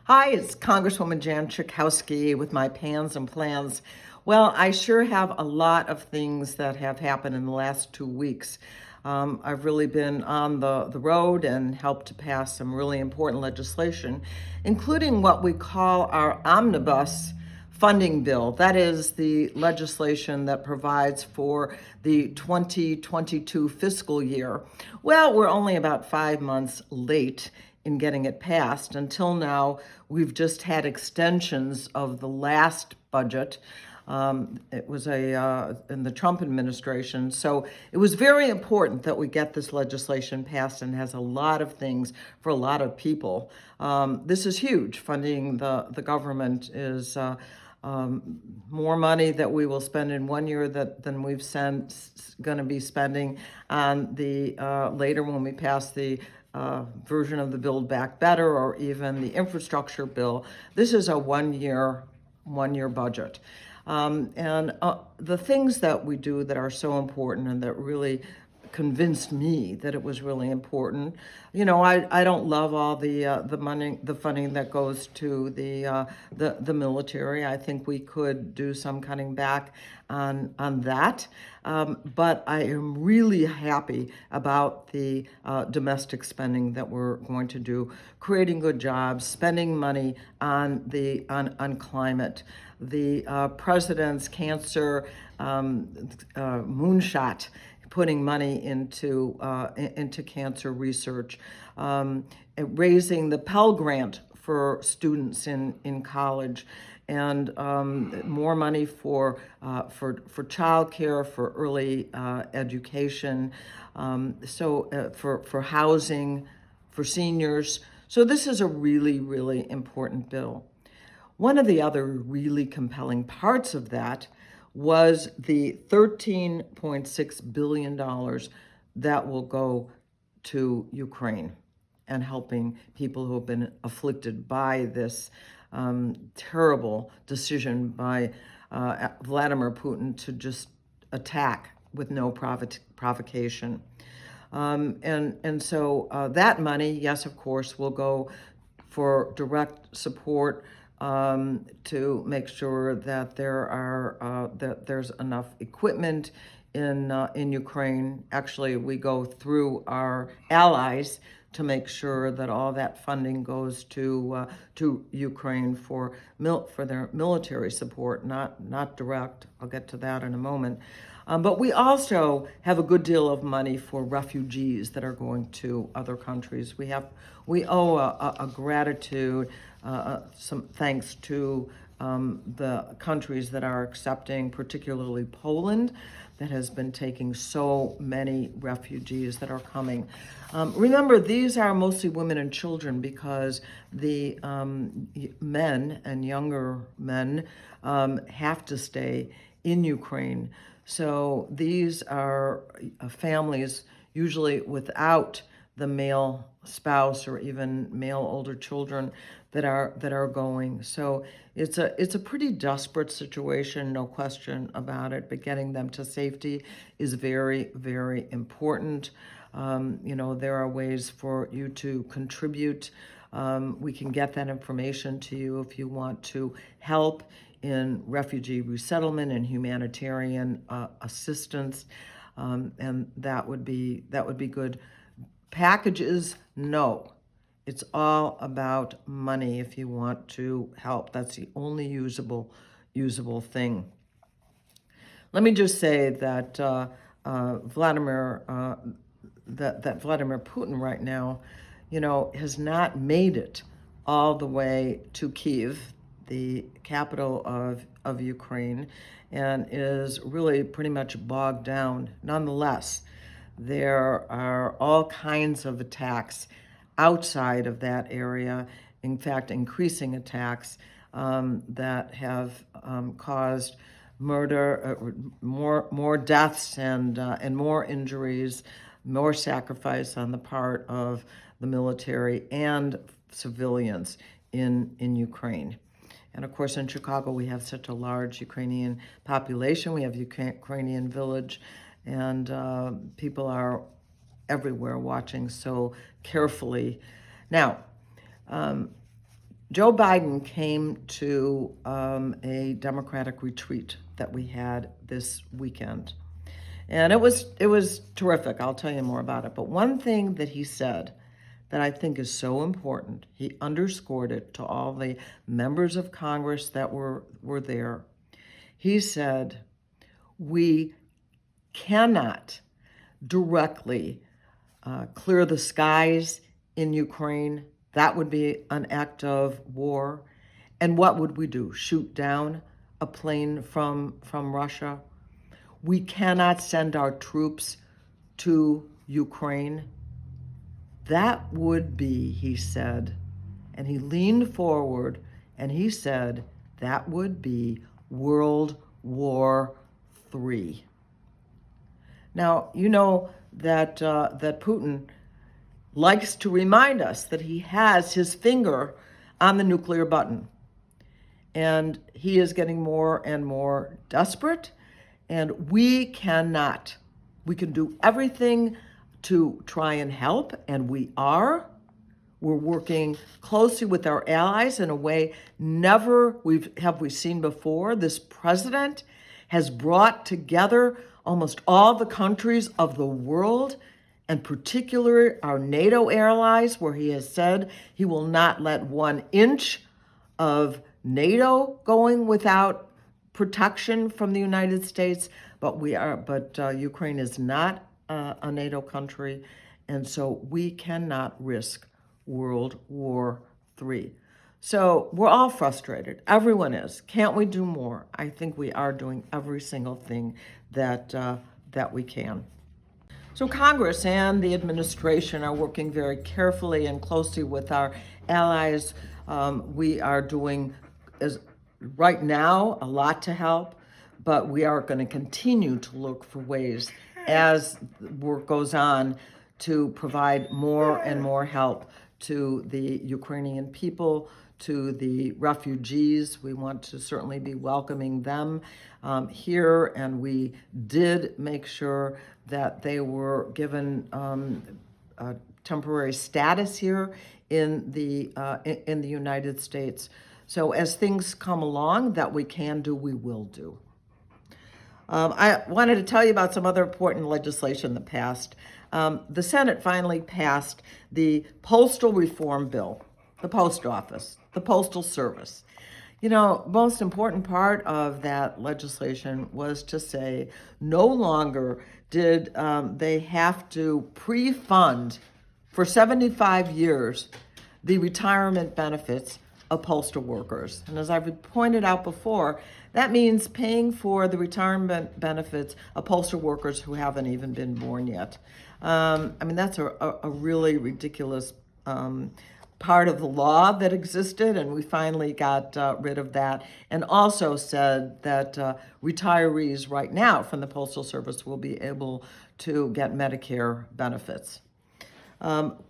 Hi, it's Congresswoman Jan Schakowsky with my Pans and Plans. Well, I sure have a lot of things that have happened in the last 2 weeks. I've really been on the road and helped to pass some really important legislation, including what we call our Omnibus funding bill. That is the legislation that provides for the 2022 fiscal year. Well, we're only about 5 months late in getting it passed. Until now, we've just had extensions of the last budget. It was in the Trump administration. So it was very important that we get this legislation passed, and has a lot of things for a lot of people. This is huge. Funding the government is more money that we will spend in 1 year than we've going to be spending on the later when we pass the version of the Build Back Better or even the infrastructure bill. This is a one-year budget. And the things that we do that are so important and that really convinced me that it was really important. I don't love all the money, the funding that goes to the military. I think we could do some cutting back on that. But I am really happy about the domestic spending that we're going to do, creating good jobs, spending money on on climate. The president's cancer moonshot, putting money into cancer research, raising the Pell Grant for students in college, and more money for childcare, for early education, for housing, for seniors. So this is a really, really important bill. One of the other really compelling parts of that was the $13.6 billion that will go to Ukraine and helping people who have been afflicted by this terrible decision by Vladimir Putin to just attack with no provocation. So that money, yes, of course, will go for direct support to make sure that there's enough equipment in Ukraine. Actually, we go through our allies to make sure that all that funding goes to Ukraine for their military support, not direct. I'll get to that in a moment. But we also have a good deal of money for refugees that are going to other countries. We owe a gratitude, some thanks to the countries that are accepting, particularly Poland, that has been taking so many refugees that are coming. Remember, these are mostly women and children, because the men and younger men have to stay in Ukraine. So these are families usually without the male spouse or even male older children that are going. So it's a pretty desperate situation, no question about it. But getting them to safety is very, very important. There are ways for you to contribute. We can get that information to you if you want to help in refugee resettlement and humanitarian assistance, and that would be good. Packages, no. It's all about money if you want to help. That's the only usable thing. Let me just say that Vladimir Putin right now, has not made it all the way to Kyiv, the capital of Ukraine, and is really pretty much bogged down. Nonetheless, there are all kinds of attacks outside of that area. In fact, increasing attacks that have caused murder, more deaths and more injuries, more sacrifice on the part of the military and civilians in Ukraine. And of course, in Chicago, we have such a large Ukrainian population. We have Ukrainian Village, and people are everywhere watching so carefully. Now, Joe Biden came to a Democratic retreat that we had this weekend. And it was terrific. I'll tell you more about it. But one thing that he said that I think is so important, he underscored it to all the members of Congress that were there. He said, we cannot directly clear the skies in Ukraine. That would be an act of war. And what would we do? Shoot down a plane from Russia? We cannot send our troops to Ukraine. That would be, he said, and he leaned forward and he said, that would be World War III. Now, you know that Putin likes to remind us that he has his finger on the nuclear button. And he is getting more and more desperate. And we cannot. We can do everything to try and help, and we are. We're working closely with our allies in a way never have we seen before. This president has brought together almost all the countries of the world, and particularly our NATO allies, where he has said he will not let 1 inch of NATO going without protection from the United States. But Ukraine is not a NATO country, and so we cannot risk World War III. So we're all frustrated. Everyone is. Can't we do more? I think we are doing every single thing that we can. So Congress and the administration are working very carefully and closely with our allies. We are doing, right now, a lot to help, but we are going to continue to look for ways as work goes on to provide more and more help to the Ukrainian people, to the refugees. We want to certainly be welcoming them here, and we did make sure that they were given temporary status here in the United States. So as things come along that we can do, we will do. I wanted to tell you about some other important legislation that passed. The Senate finally passed the Postal Reform Bill, the Post Office, the Postal Service. You know, most important part of that legislation was to say no longer did they have to pre-fund for 75 years the retirement benefits of postal workers. And as I've pointed out before, that means paying for the retirement benefits of postal workers who haven't even been born yet. I mean, that's a really ridiculous part of the law that existed, and we finally got rid of that, and also said that retirees right now from the Postal Service will be able to get Medicare benefits.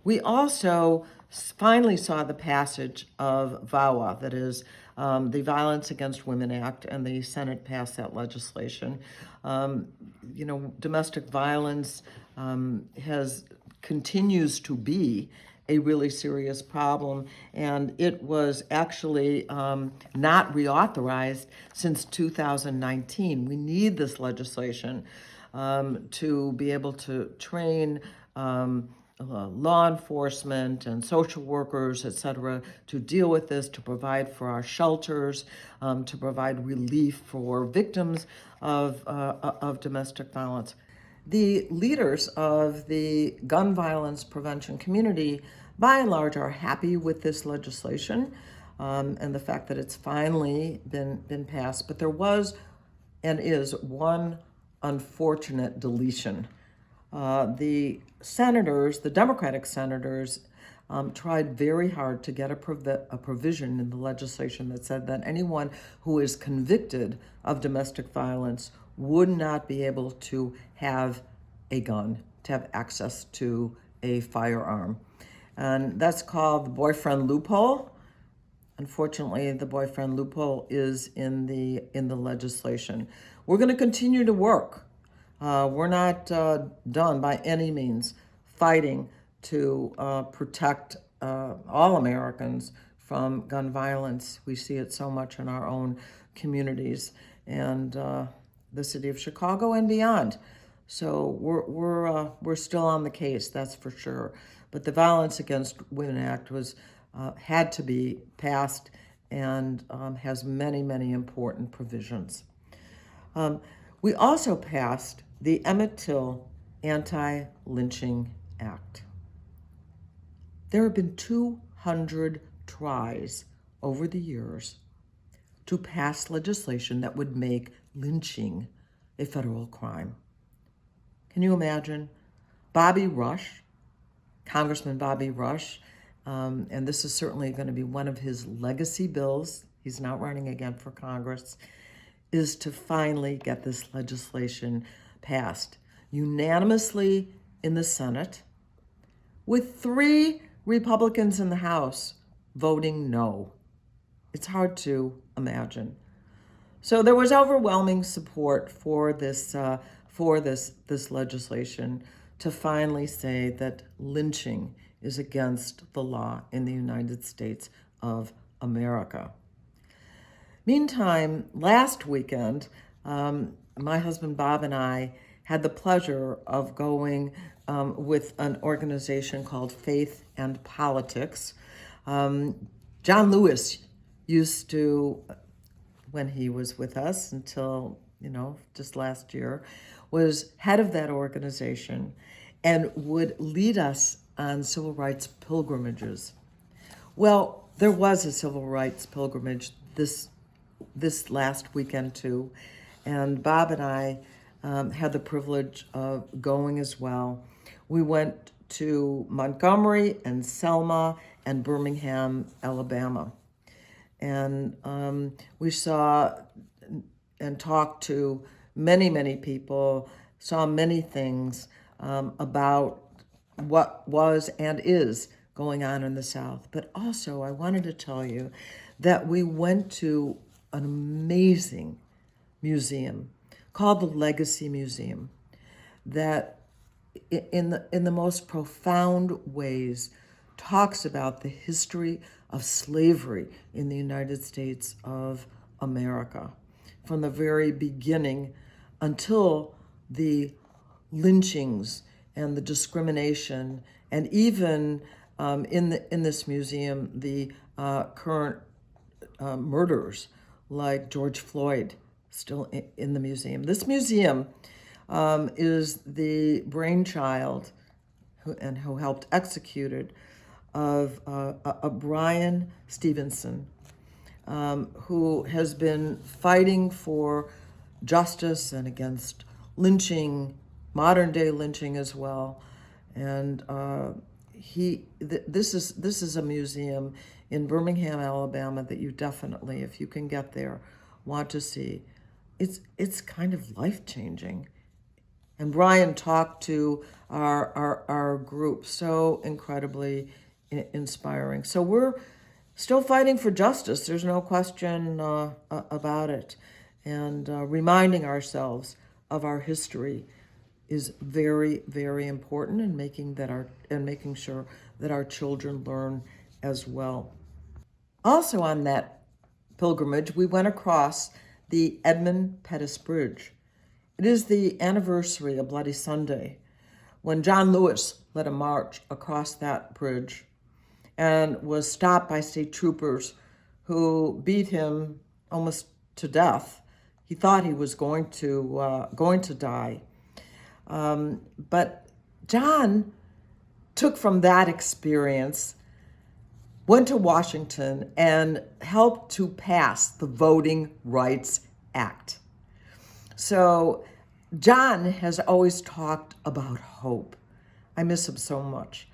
We also finally saw the passage of VAWA, that is the Violence Against Women Act, and the Senate passed that legislation. You know, domestic violence continues to be a really serious problem, and it was actually not reauthorized since 2019. We need this legislation to be able to train law enforcement and social workers, et cetera, to deal with this, to provide for our shelters, to provide relief for victims of domestic violence. The leaders of the gun violence prevention community, by and large, are happy with this legislation and the fact that it's finally been passed. But there was and is one unfortunate deletion. The senators, the Democratic senators, tried very hard to get a provision in the legislation that said that anyone who is convicted of domestic violence would not be able to have a gun, to have access to a firearm. And that's called the boyfriend loophole. Unfortunately, the boyfriend loophole is in the legislation. We're going to continue to work. We're not done by any means fighting to protect all Americans from gun violence. We see it so much in our own communities and the city of Chicago and beyond. So we're still on the case, that's for sure. But the Violence Against Women Act was had to be passed and has many, many important provisions. We also passed the Emmett Till Anti-Lynching Act. There have been 200 tries over the years to pass legislation that would make lynching a federal crime. Can you imagine? Bobby Rush, Congressman Bobby Rush, and this is certainly going to be one of his legacy bills, he's not running again for Congress, is to finally get this legislation passed unanimously in the Senate, with 3 Republicans in the House voting no. It's hard to imagine. So there was overwhelming support for this legislation to finally say that lynching is against the law in the United States of America. Meantime, last weekend, my husband Bob and I had the pleasure of going with an organization called Faith and Politics. John Lewis used to, when he was with us until, just last year, was head of that organization and would lead us on civil rights pilgrimages. Well, there was a civil rights pilgrimage this last weekend too, and Bob and I had the privilege of going as well. We went to Montgomery and Selma and Birmingham, Alabama. And we saw and talked to many, many people, saw many things about what was and is going on in the South. But also, I wanted to tell you that we went to an amazing museum called the Legacy Museum that in the most profound ways talks about the history of slavery in the United States of America, from the very beginning until the lynchings and the discrimination, and even in this museum, the current murders like George Floyd still in the museum. This museum is the brainchild who helped execute it of Brian Stevenson, who has been fighting for justice and against lynching, modern day lynching as well. And this is a museum in Birmingham, Alabama that you definitely, if you can get there, want to see. It's kind of life-changing. And Brian talked to our group, so incredibly inspiring. So we're still fighting for justice. There's no question about it. And reminding ourselves of our history is very, very important, and making sure that our children learn as well. Also on that pilgrimage, we went across the Edmund Pettus Bridge. It is the anniversary of Bloody Sunday, when John Lewis led a march across that bridge and was stopped by state troopers who beat him almost to death. He thought he was going to die. But John took from that experience, went to Washington, and helped to pass the Voting Rights Act. So John has always talked about hope. I miss him so much.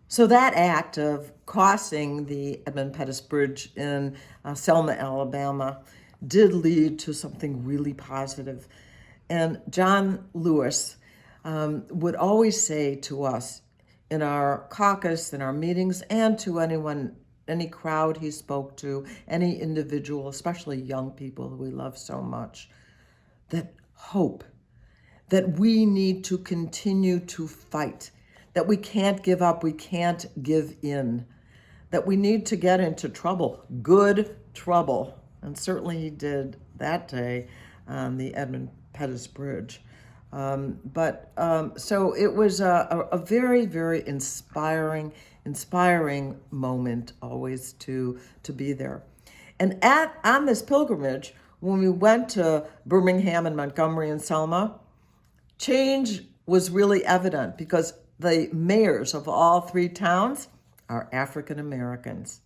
So that act of crossing the Edmund Pettus Bridge in Selma, Alabama, did lead to something really positive. And John Lewis would always say to us in our caucus, in our meetings, and to any crowd he spoke to, any individual, especially young people who we love so much, that hope, that we need to continue to fight, that we can't give up, we can't give in, that we need to get into trouble, good trouble. And certainly he did that day on the Edmund Pettus Bridge. So it was a very, very inspiring moment always to be there. And on this pilgrimage, when we went to Birmingham and Montgomery and Selma, change was really evident because the mayors of all three towns are African Americans.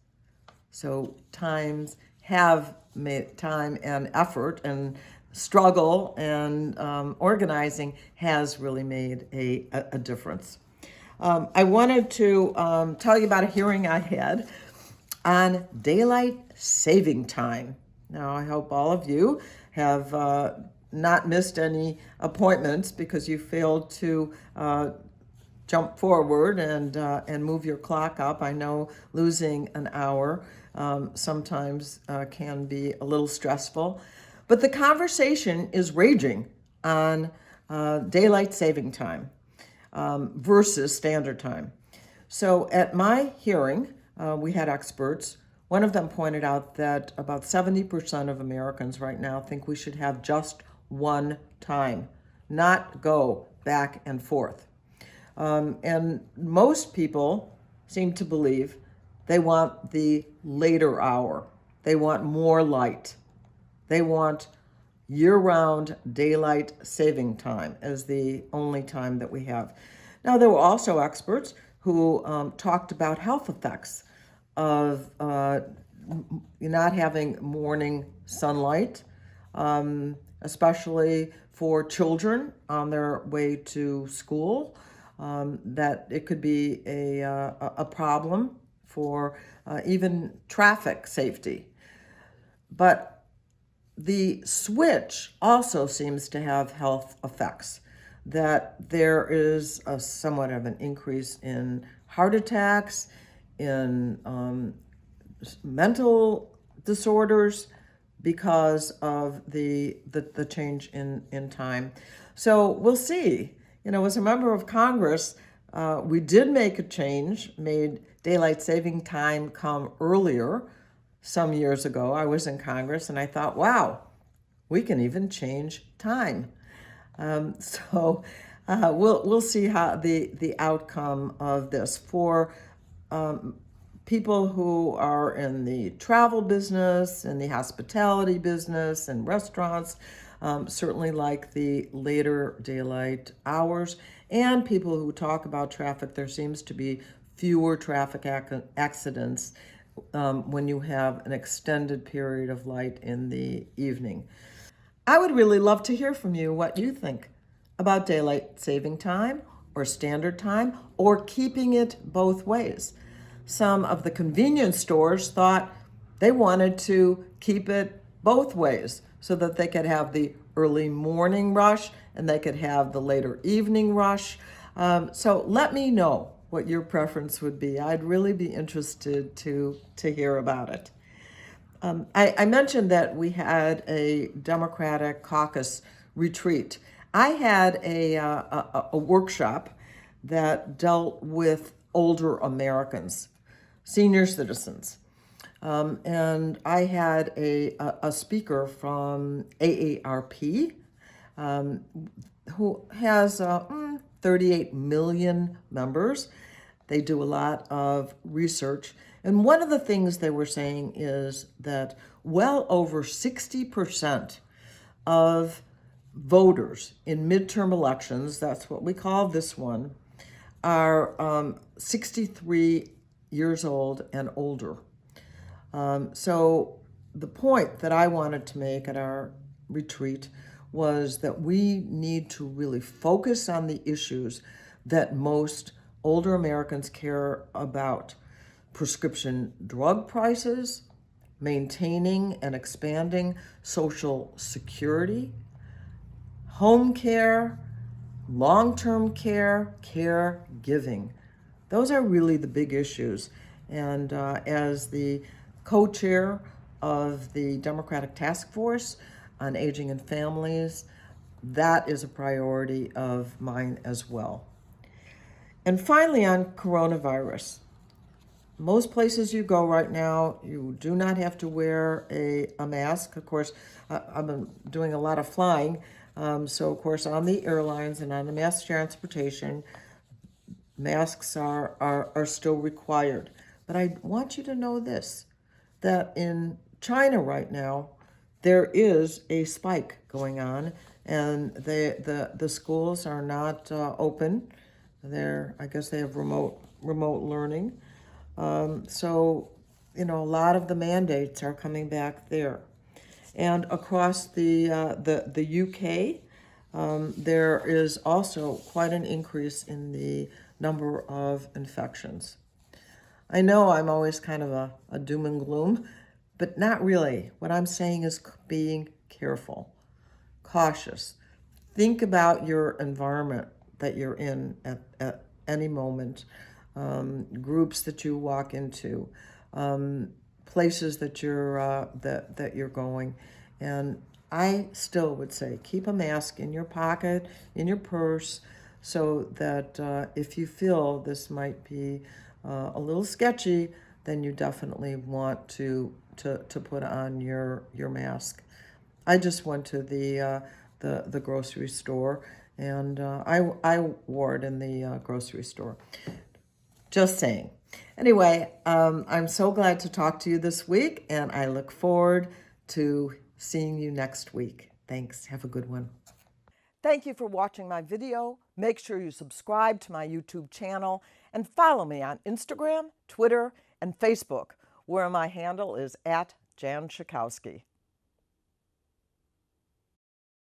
So time and effort and struggle and organizing has really made a difference. I wanted to tell you about a hearing I had on daylight saving time. Now, I hope all of you have not missed any appointments because you failed to jump forward and move your clock up. I know losing an hour sometimes can be a little stressful, but the conversation is raging on daylight saving time versus standard time. So at my hearing, we had experts. One of them pointed out that about 70% of Americans right now think we should have just one time, not go back and forth. And most people seem to believe they want the later hour. They want more light. They want year-round daylight saving time as the only time that we have. Now, there were also experts who talked about health effects of not having morning sunlight, especially for children on their way to school, that it could be a problem for even traffic safety. But the switch also seems to have health effects, that there is somewhat of an increase in heart attacks, in mental disorders because of the change in time. So we'll see. As a member of Congress, we did make a change, made daylight saving time come earlier some years ago. I was in Congress and I thought, wow, we can even change time. We'll see how the outcome of this. For people who are in the travel business, in the hospitality business, and restaurants, certainly like the later daylight hours, and people who talk about traffic, there seems to be fewer traffic accidents when you have an extended period of light in the evening. I would really love to hear from you what you think about daylight saving time or standard time or keeping it both ways. Some of the convenience stores thought they wanted to keep it both ways so that they could have the early morning rush and they could have the later evening rush. So let me know what your preference would be. I'd really be interested to hear about it. I mentioned that we had a Democratic caucus retreat. I had a workshop that dealt with older Americans, senior citizens. And I had a speaker from AARP who has 38 million members. They do a lot of research. And one of the things they were saying is that well over 60% of voters in midterm elections, that's what we call this one, are 63 years old and older. So the point that I wanted to make at our retreat was that we need to really focus on the issues that most older Americans care about: prescription drug prices, maintaining and expanding Social Security, home care, long-term care, caregiving. Those are really the big issues. And as the co-chair of the Democratic Task Force on Aging and Families, that is a priority of mine as well. And finally, on coronavirus, most places you go right now, you do not have to wear a mask. Of course, I've been doing a lot of flying. So, of course, on the airlines and on the mass transportation, masks are still required. But I want you to know this, that in China right now, there is a spike going on, and the schools are not open. I guess they have remote learning. So, a lot of the mandates are coming back there. And across the UK, there is also quite an increase in the number of infections. I know I'm always kind of a doom and gloom, but not really. What I'm saying is being careful, cautious. Think about your environment that you're in at any moment, groups that you walk into, places that you're going. And I still would say keep a mask in your pocket, in your purse, so that if you feel this might be a little sketchy, then you definitely want to put on your mask. I just went to the grocery store, and I wore it in the grocery store. Just saying. Anyway, I'm so glad to talk to you this week, and I look forward to seeing you next week. Thanks. Have a good one. Thank you for watching my video. Make sure you subscribe to my YouTube channel and follow me on Instagram, Twitter, and Facebook, where my handle is @Jan Schakowsky.